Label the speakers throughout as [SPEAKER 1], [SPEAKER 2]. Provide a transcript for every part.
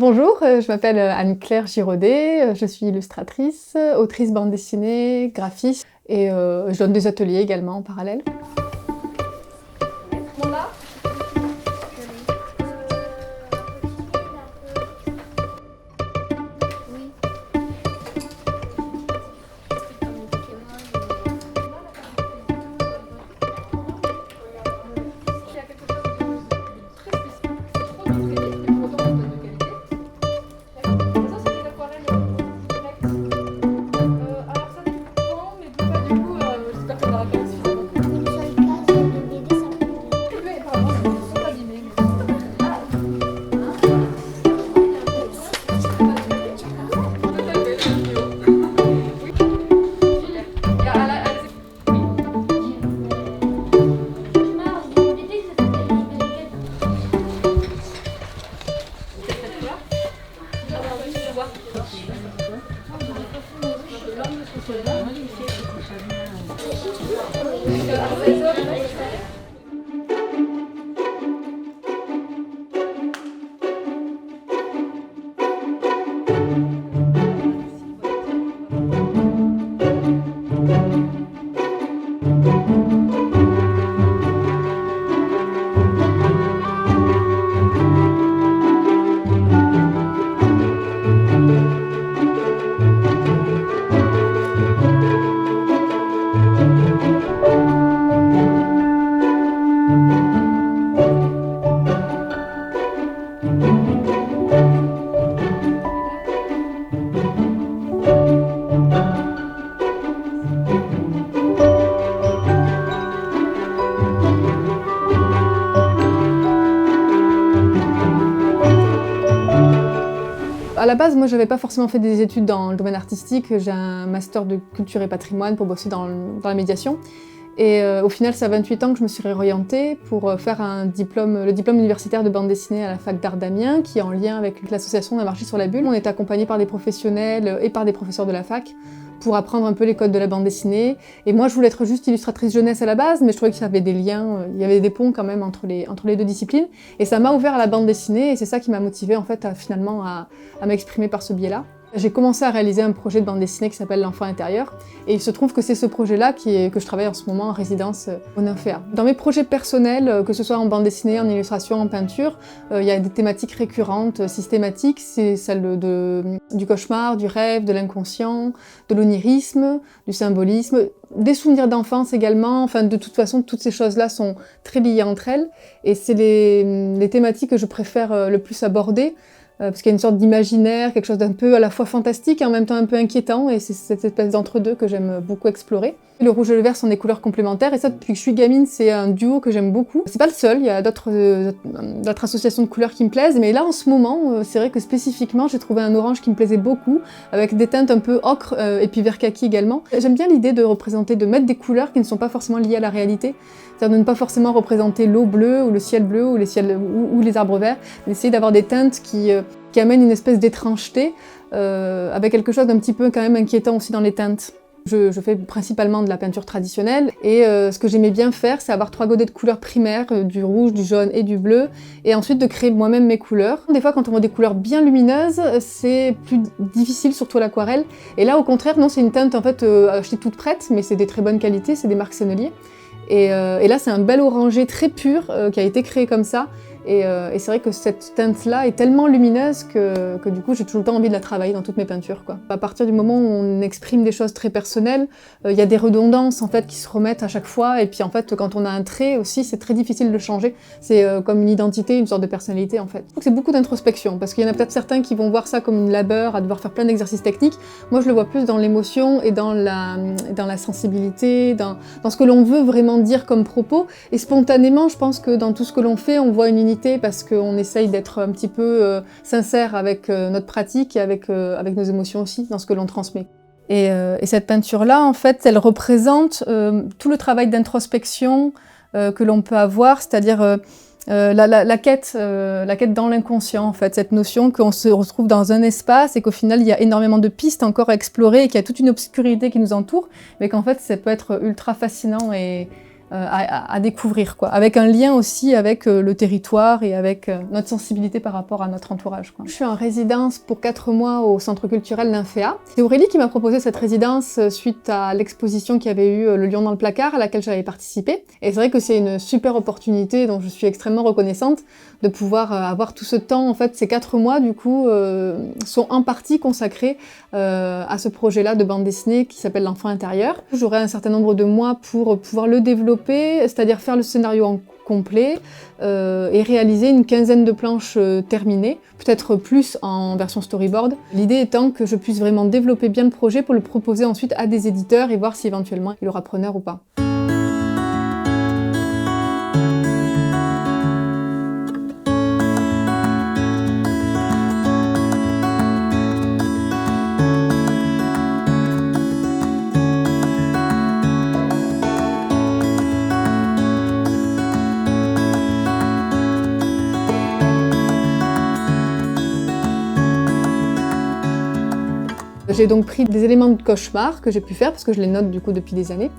[SPEAKER 1] Bonjour, je m'appelle Anne-Claire Giraudet, je suis illustratrice, autrice bande dessinée, graphiste et je donne des ateliers également en parallèle. À la base, moi, je n'avais pas forcément fait des études dans le domaine artistique. J'ai un master de culture et patrimoine pour bosser dans la médiation. Et au final, c'est à 28 ans que je me suis réorientée pour faire le diplôme universitaire de bande dessinée à la fac d'art d'Amiens, qui est en lien avec l'association d'un marché sur la bulle. On est accompagné par des professionnels et par des professeurs de la fac pour apprendre un peu les codes de la bande dessinée. Et moi, je voulais être juste illustratrice jeunesse à la base, mais je trouvais qu'il y avait des liens, il y avait des ponts quand même entre les deux disciplines. Et ça m'a ouvert à la bande dessinée, et c'est ça qui m'a motivée en fait à m'exprimer par ce biais-là. J'ai commencé à réaliser un projet de bande dessinée qui s'appelle L'Enfant intérieur, et il se trouve que c'est ce projet-là que je travaille en ce moment en résidence au Nymphéa. Dans mes projets personnels, que ce soit en bande dessinée, en illustration, en peinture, il y a des thématiques récurrentes, systématiques, c'est celle du cauchemar, du rêve, de l'inconscient, de l'onirisme, du symbolisme, des souvenirs d'enfance également. Enfin, de toute façon, toutes ces choses-là sont très liées entre elles, et c'est les thématiques que je préfère le plus aborder, parce qu'il y a une sorte d'imaginaire, quelque chose d'un peu à la fois fantastique et en même temps un peu inquiétant, et c'est cette espèce d'entre-deux que j'aime beaucoup explorer. Le rouge et le vert sont des couleurs complémentaires, et ça, depuis que je suis gamine, c'est un duo que j'aime beaucoup. C'est pas le seul, il y a d'autres associations de couleurs qui me plaisent, mais là, en ce moment, c'est vrai que spécifiquement, j'ai trouvé un orange qui me plaisait beaucoup, avec des teintes un peu ocre, et puis vert kaki également. J'aime bien l'idée de mettre des couleurs qui ne sont pas forcément liées à la réalité, c'est-à-dire de ne pas forcément représenter l'eau bleue, ou le ciel bleu, ou les arbres verts, mais essayer d'avoir des teintes qui amènent une espèce d'étrangeté, avec quelque chose d'un petit peu quand même inquiétant aussi dans les teintes. Je fais principalement de la peinture traditionnelle, et ce que j'aimais bien faire, c'est avoir 3 godets de couleurs primaires, du rouge, du jaune et du bleu, et ensuite de créer moi-même mes couleurs. Des fois, quand on voit des couleurs bien lumineuses, c'est plus difficile, surtout à l'aquarelle, et là, au contraire, non, c'est une teinte en fait achetée toute prête, mais c'est des très bonnes qualités, c'est des marques Sennelier. Et là, c'est un bel orangé très pur qui a été créé comme ça. Et c'est vrai que cette teinte-là est tellement lumineuse que du coup, j'ai toujours le temps envie de la travailler dans toutes mes peintures, quoi. À partir du moment où on exprime des choses très personnelles, il y a des redondances en fait qui se remettent à chaque fois. Et puis en fait, quand on a un trait aussi, c'est très difficile de le changer. C'est comme une identité, une sorte de personnalité en fait. Donc c'est beaucoup d'introspection, parce qu'il y en a peut-être certains qui vont voir ça comme une labeur, à devoir faire plein d'exercices techniques. Moi, je le vois plus dans l'émotion et dans la sensibilité, dans ce que l'on veut vraiment dire comme propos. Et spontanément, je pense que dans tout ce que l'on fait, on voit une unité, parce qu'on essaye d'être un petit peu sincère avec notre pratique et avec nos émotions aussi, dans ce que l'on transmet. Et cette peinture-là, en fait, elle représente tout le travail d'introspection que l'on peut avoir, c'est-à-dire la quête dans l'inconscient, en fait, cette notion qu'on se retrouve dans un espace et qu'au final, il y a énormément de pistes encore à explorer et qu'il y a toute une obscurité qui nous entoure, mais qu'en fait, ça peut être ultra fascinant et à découvrir, quoi, avec un lien aussi avec le territoire et avec notre sensibilité par rapport à notre entourage, quoi. Je suis en résidence pour 4 mois au Centre culturel Nymphéa. C'est Aurélie qui m'a proposé cette résidence suite à l'exposition qui avait eu Le Lion dans le placard, à laquelle j'avais participé. Et c'est vrai que c'est une super opportunité dont je suis extrêmement reconnaissante de pouvoir avoir tout ce temps. En fait, ces 4 mois, du coup, sont en partie consacrés à ce projet-là de bande dessinée qui s'appelle L'Enfant intérieur. J'aurai un certain nombre de mois pour pouvoir le développer, c'est-à-dire faire le scénario en complet et réaliser une quinzaine de planches terminées, peut-être plus en version storyboard. L'idée étant que je puisse vraiment développer bien le projet pour le proposer ensuite à des éditeurs et voir si éventuellement il aura preneur ou pas. J'ai donc pris des éléments de cauchemar que j'ai pu faire, parce que je les note du coup depuis des années,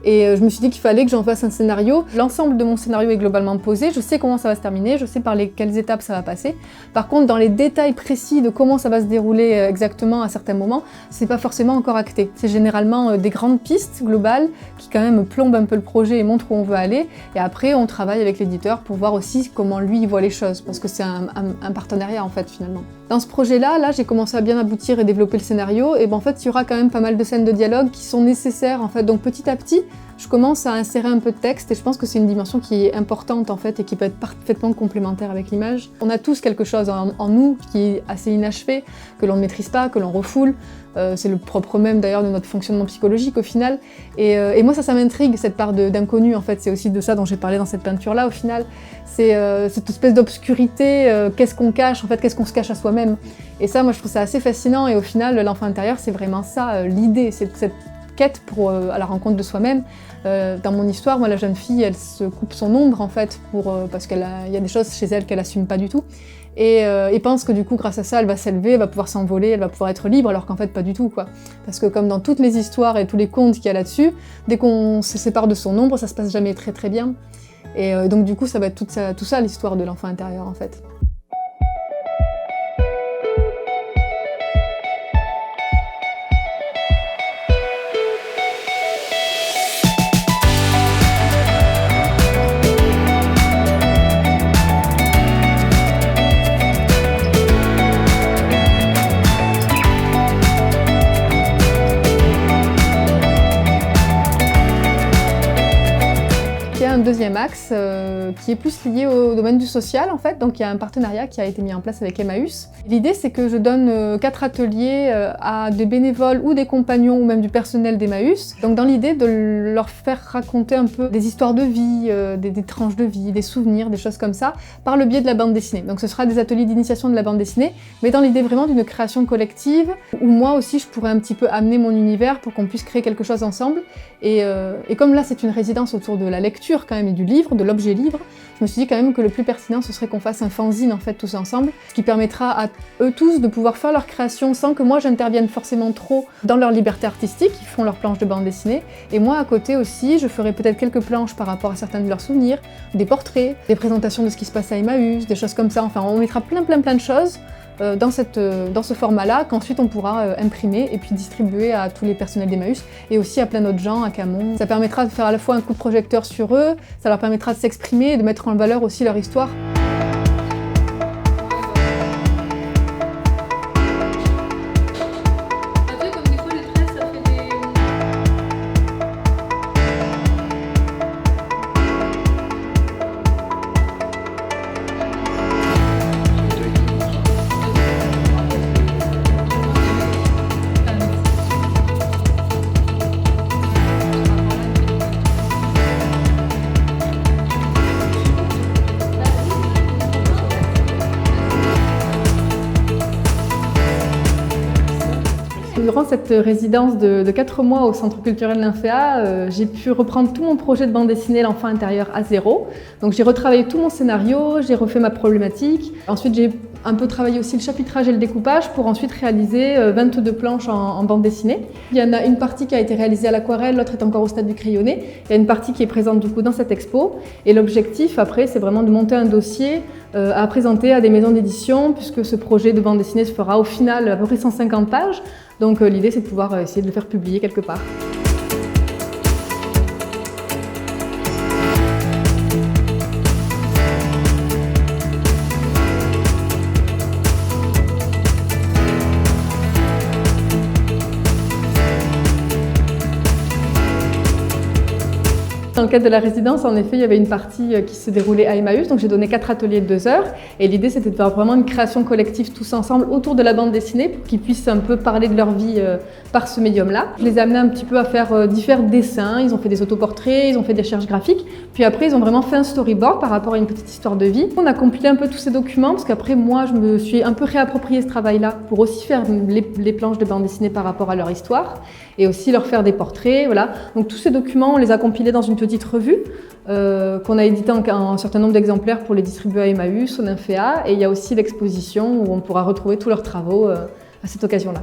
[SPEAKER 1] et je me suis dit qu'il fallait que j'en fasse un scénario. L'ensemble de mon scénario est globalement posé, je sais comment ça va se terminer, je sais par quelles étapes ça va passer. Par contre, dans les détails précis de comment ça va se dérouler exactement à certains moments, c'est pas forcément encore acté. C'est généralement des grandes pistes globales qui quand même plombent un peu le projet et montrent où on veut aller, et après on travaille avec l'éditeur pour voir aussi comment lui il voit les choses, parce que c'est un partenariat en fait finalement. Dans ce projet-là, j'ai commencé à bien aboutir et développer le scénario, et ben en fait il y aura quand même pas mal de scènes de dialogue qui sont nécessaires en fait, donc petit à petit je commence à insérer un peu de texte et je pense que c'est une dimension qui est importante en fait et qui peut être parfaitement complémentaire avec l'image. On a tous quelque chose en nous qui est assez inachevé, que l'on ne maîtrise pas, que l'on refoule. C'est le propre même d'ailleurs de notre fonctionnement psychologique au final. Et moi ça m'intrigue cette part d'inconnu en fait, c'est aussi de ça dont j'ai parlé dans cette peinture-là au final. C'est cette espèce d'obscurité, qu'est-ce qu'on cache en fait, qu'est-ce qu'on se cache à soi-même. Et ça moi je trouve ça assez fascinant et au final l'enfant intérieur c'est vraiment ça, l'idée, c'est cette quête à la rencontre de soi-même. Dans mon histoire, moi, la jeune fille, elle se coupe son ombre en fait, parce qu'il y a des choses chez elle qu'elle assume pas du tout, et pense que du coup, grâce à ça, elle va s'élever, elle va pouvoir s'envoler, elle va pouvoir être libre, alors qu'en fait, pas du tout, quoi. Parce que comme dans toutes les histoires et tous les contes qu'il y a là-dessus, dès qu'on se sépare de son ombre, ça se passe jamais très très bien. Et donc du coup, ça va être tout ça l'histoire de l'enfant intérieur en fait. Un deuxième axe qui est plus lié au domaine du social en fait, donc il y a un partenariat qui a été mis en place avec Emmaüs. L'idée c'est que je donne 4 ateliers à des bénévoles ou des compagnons ou même du personnel d'Emmaüs, donc dans l'idée de leur faire raconter un peu des histoires de vie, des tranches de vie, des souvenirs, des choses comme ça, par le biais de la bande dessinée. Donc ce sera des ateliers d'initiation de la bande dessinée, mais dans l'idée vraiment d'une création collective, où moi aussi je pourrais un petit peu amener mon univers pour qu'on puisse créer quelque chose ensemble. Et comme là c'est une résidence autour de la lecture quand même et du livre, de l'objet livre, je me suis dit quand même que le plus pertinent ce serait qu'on fasse un fanzine en fait tous ensemble, ce qui permettra à eux tous de pouvoir faire leur création sans que moi j'intervienne forcément trop dans leur liberté artistique. Ils font leurs planches de bande dessinée, et moi à côté aussi je ferai peut-être quelques planches par rapport à certains de leurs souvenirs, des portraits, des présentations de ce qui se passe à Emmaüs, des choses comme ça, enfin on mettra plein de choses dans ce format-là, qu'ensuite on pourra imprimer et puis distribuer à tous les personnels d'Emmaüs et aussi à plein d'autres gens, à Camon. Ça permettra de faire à la fois un coup de projecteur sur eux, ça leur permettra de s'exprimer et de mettre en valeur aussi leur histoire. Durant cette résidence de 4 mois au Centre culturel Nymphéa, j'ai pu reprendre tout mon projet de bande dessinée L'Enfant intérieur à zéro. Donc j'ai retravaillé tout mon scénario, j'ai refait ma problématique. Ensuite j'ai un peu travaillé aussi le chapitrage et le découpage pour ensuite réaliser 22 planches en bande dessinée. Il y en a une partie qui a été réalisée à l'aquarelle, l'autre est encore au stade du crayonné. Il y a une partie qui est présente du coup dans cette expo. Et l'objectif après, c'est vraiment de monter un dossier à présenter à des maisons d'édition, puisque ce projet de bande dessinée se fera au final à peu près 150 pages. Donc l'idée, c'est de pouvoir essayer de le faire publier quelque part. Dans le cadre de la résidence, en effet, il y avait une partie qui se déroulait à Emmaüs, donc j'ai donné 4 ateliers de 2 heures. Et l'idée, c'était de faire vraiment une création collective tous ensemble autour de la bande dessinée pour qu'ils puissent un peu parler de leur vie par ce médium-là. Je les ai amenés un petit peu à faire différents dessins, ils ont fait des autoportraits, ils ont fait des recherches graphiques, puis après ils ont vraiment fait un storyboard par rapport à une petite histoire de vie. On a compilé un peu tous ces documents parce qu'après moi, je me suis un peu réapproprié ce travail-là pour aussi faire les planches de bande dessinée par rapport à leur histoire et aussi leur faire des portraits, voilà. Donc tous ces documents, on les a compilés dans une petite revue qu'on a édité en un certain nombre d'exemplaires pour les distribuer à Emmaüs, au Nymphéa, et il y a aussi l'exposition où on pourra retrouver tous leurs travaux à cette occasion-là.